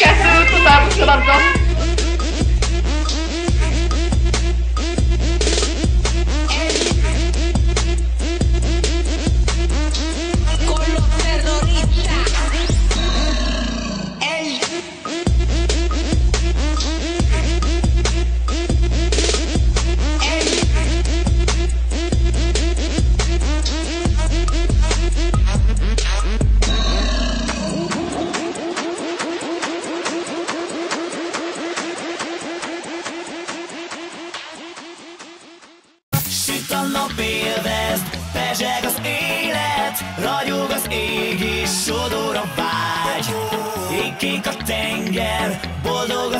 Kettő, tovább, tovább. Süt a nap, élvezd, pezseg az élet, ragyog az ég és sodor a vágy. Ég-kék a tenger, boldog a